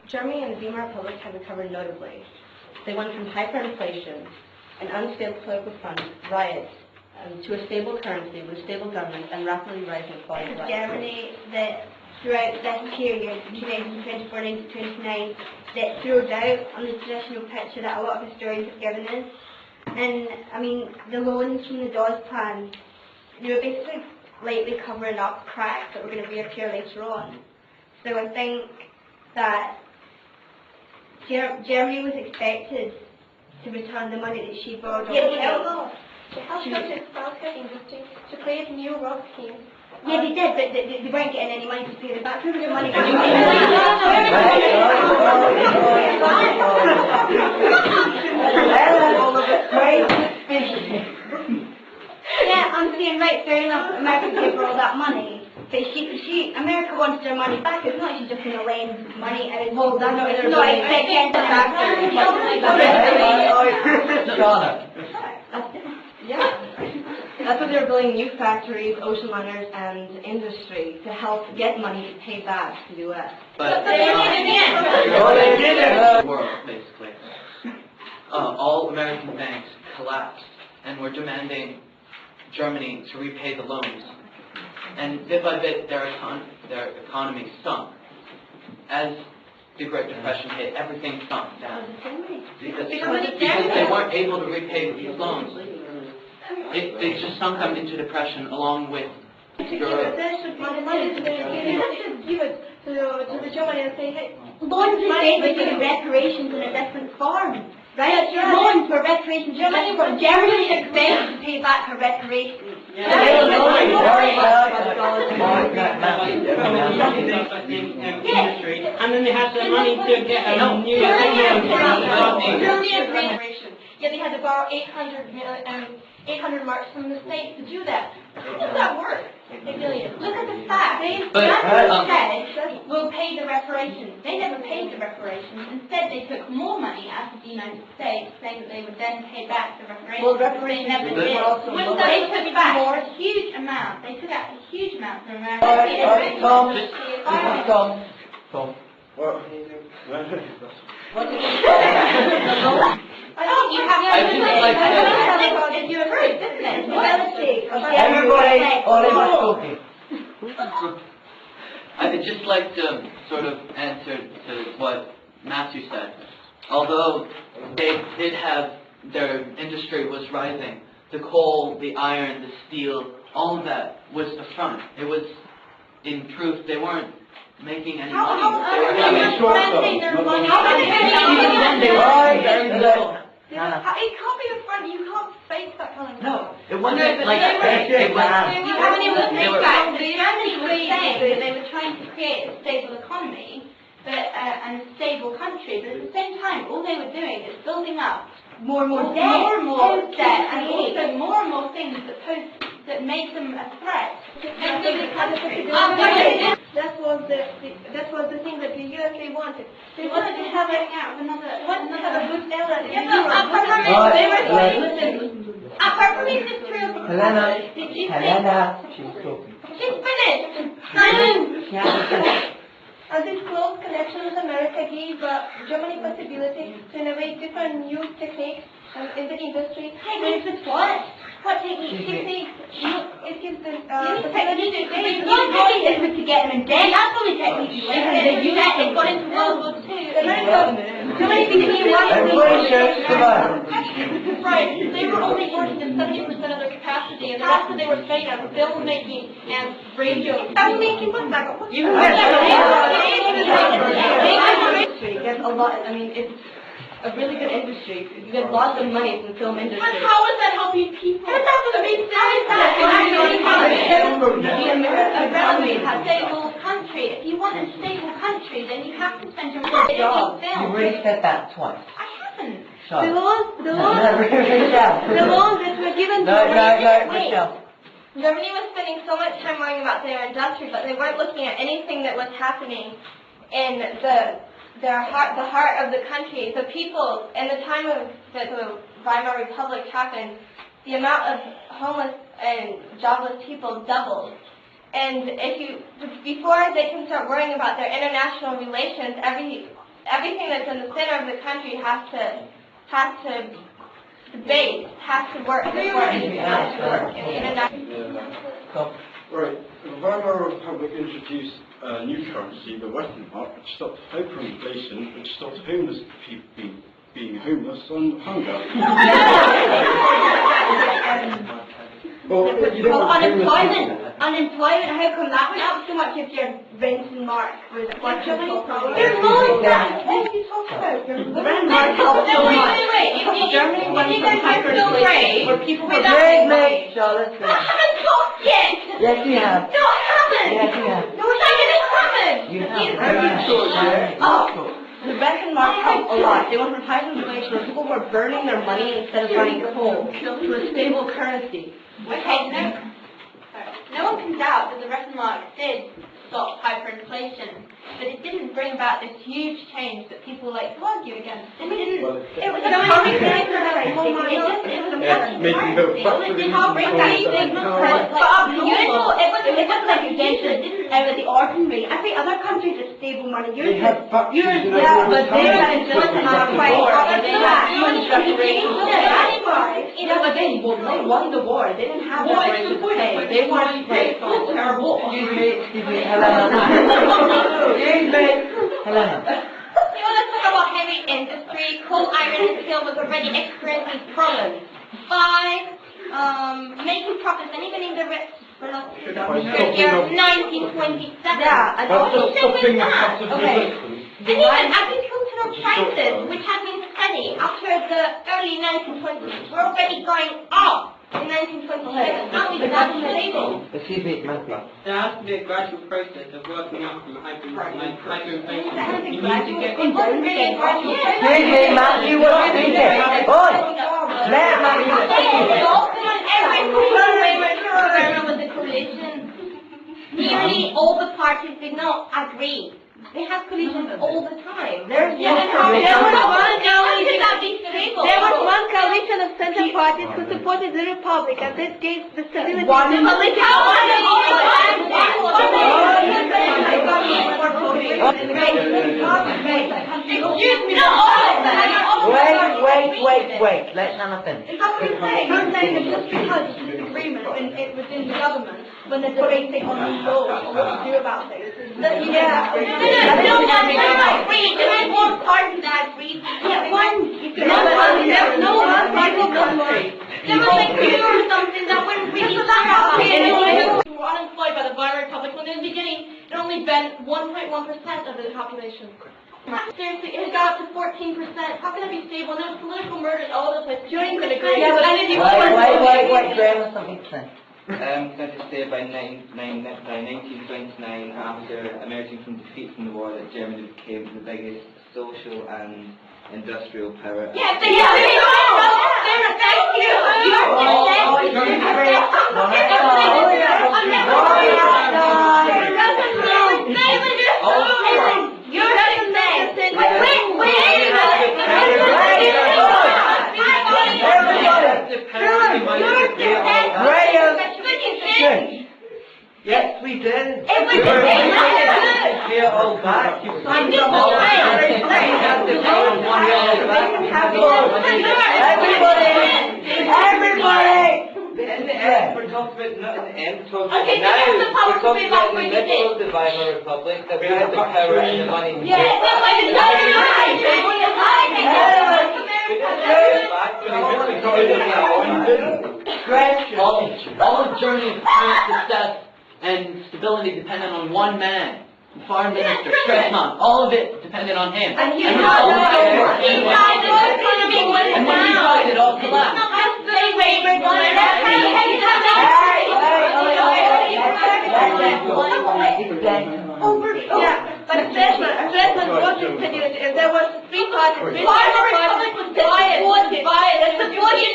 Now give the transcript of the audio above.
Germany and the Weimar Republic have recovered notably. They went from hyperinflation and unstable political fronts, riots, to a stable currency with stable government and rapidly rising quality of life. Germany, that throughout this period, 2024 to 29, that throws out on the traditional picture that a lot of historians have given us. And, I mean, the loans from the Dawes plan, they were basically lightly covering up cracks that were going to reappear later on. So I think that Germany was expected to return the money that she borrowed. She helped her industry to create new work schemes. Yeah, they did, but they weren't getting any money to pay the back. Who was the money? Yeah, I'm saying, right, fair enough, America paid for all that money, but America wanted their money back. It's not like she's just going to lend money out of Well, that's not it's not like That's why they were building new factories, ocean liners, and industry to help get money to pay back to the U.S. But world, basically. All American banks collapsed and were demanding Germany to repay the loans. And bit by bit, their economy sunk. As the Great Depression hit, everything sunk down. Because they weren't able to repay these loans. They just sunk them into depression along with Europe. Loans are basically reparations in a different form, right? Loans for reparations. Germany is expected to pay back her reparations. And then they have the money to get a new Yeah, they had to borrow 800 marks from the States to do that. How does that work? Look at the fact. They said, we'll pay the reparations. They never paid the reparations. Instead, they took more money out of the United States, saying that they would then pay back the reparations. Well, reparations they never did. They took back a huge amount. They took out a huge amount from America. Tom. I think you have to if you're a business, Everybody, all of us talking. I'd just like to sort of answer to what Matthew said. Although they did have, their industry was rising, the coal, the iron, the steel, all of that was the front. It was, in truth, they weren't making any money. They were having spending their money. It can't be a front. You can't face that kind of No, it wasn't like they were trying to create a stable economy and a stable country, but at the same time, all they were doing is building up more and more debt, and also more and more things that make them a threat to the country. That was the thing that the USA wanted. They wanted to have it out of another good ally. Apart from his history of Helena, she's talking. she's finished. And this close connection with America gave Germany possibility to innovate different new techniques in the industry. Techniques what? What techniques? It gives the Techniques is to get them in debt. That's only techniques. The US got into World War II. Germany became Everybody shows survival. Right. They were only working at 70% of their capacity, and the rest of they were trained on film making and radio. Film making was like There's a lot. I mean, it's a really good industry. You get lots of money from the film industry. But how is that helping people? But that was a big economy a stable country. If you want a stable country, then you have to spend your money on film. You really said that twice. I haven't. Sorry. The laws that were given to Michelle. Germany was spending so much time worrying about their industry, but they weren't looking at anything that was happening in the heart of the country. The people, in the time of the Weimar Republic happened, the amount of homeless and jobless people doubled. And before they can start worrying about their international relations, everything that's in the center of the country has to the base has to work before anything else can work. Right. The Weimar Republic introduced a new currency, the Western mark, which stopped hyperinflation, which stopped homeless people being homeless and hunger. Unemployment, how come that went up so much if your rent and mark was what you're talking about? The rent mark helped so much. Germany went from hyperinflation where people were Wait, mate, Charlotte. I haven't talked yet! Yes, you have. No, I haven't! Yes, you have. No, I haven't! You have. Oh! The rent and mark helped a lot. They went from hyperinflation where people were burning their money instead of buying coal to a stable currency. Okay, no one can doubt that the Western mark did stop hyperinflation, but it didn't bring about this huge change that people like to argue against. It didn't. It was a currency. It was a Making the It did not bring that big usual. It wasn't like a It was the ordinary. Every other country has stable money. They have factories in Yeah, every but they country. had just not quite war. They had huge reparations. Yeah, but they won the war. They didn't have reparations to pay. They weren't like terrible. Excuse me, Helena. Excuse me, Helena. You want to talk about heavy industry? Coal, iron, and steel was already experiencing problems. 5, making profits, and even in the rich were not year 1927. Yeah, and That's also just stopping the passive okay. resistance. And even agricultural prices, which had been steady after the early 1920s, were already going up in 1927. Now it's not stable. Excuse me, Matthew. There has to be a gradual process of working up from hyperinflation. You need to get It wasn't really a gradual Excuse me, Matthew, what are you thinking? Oi! Let Matthew Weimar was a coalition. Nearly all the parties did not agree. They had coalitions all the time. There was one coalition of center parties who supported the Republic, and this gave the stability. Wait. Let Hannah finish. I'm saying that just because there's disagreement within the government when they're debating on these laws or what to do about things. No one agreed. There was more parties that agreed. No one single country. There was like 2 or something that wouldn't really talk about it. Who were unemployed by the Weimar Republic when in the beginning it only been 1.1% of the population. Seriously, it got up to 14%. How can it be stable? And there was political murders all over the place. During the agree. Yeah, but And if you Wait, Graham has something to say. Can I just say by 1929, after emerging from defeat from the war, that Germany became the biggest social and industrial power. Yeah, thank you. Yes, we did. It was the same. We're all back. You signed up. Everybody! We're talking about not in the end, we're talking Okay, so now. that's the power We're talking to about be in back the when you middle of did. the Weimar Republic, that we had the power and the money. Yeah, that's why it's not All of Germany's current success and stability depended on one man, the foreign minister, Stresemann. All of it depended on him. And he And died all of of it. it- He died of it. And when he died, it all collapsed. Yeah, but Stresemann was continued. If there was 3 parties, Weimar Republic was divided. It's supported.